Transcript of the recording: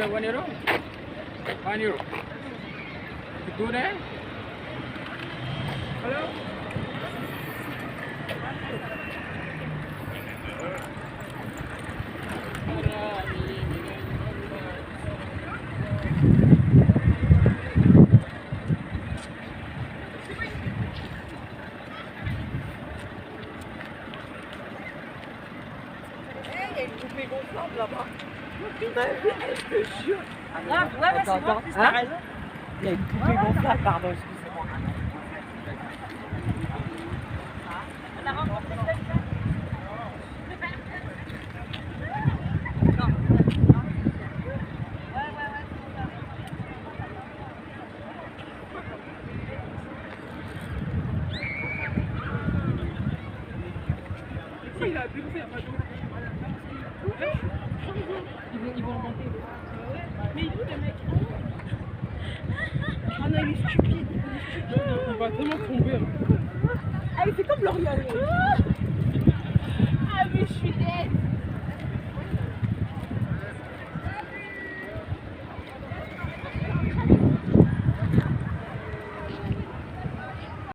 voilà 1 euro. 1 euro. Tu connais? Hello? Il y a une poupée gonflable là-bas. Je te jure. Ah, ouais, c'est Attends, bon, t'as raison. Il y a une poupée gonflable, pardon, excusez-moi. On a rencontré quelqu'un. Il a bugué, il a pas de... Ils vont remonter. Mais il est où le mec? Oh non, il est stupide. On va tellement tomber. Ah, il fait comme L'Oréal. Ah, mais je suis dead.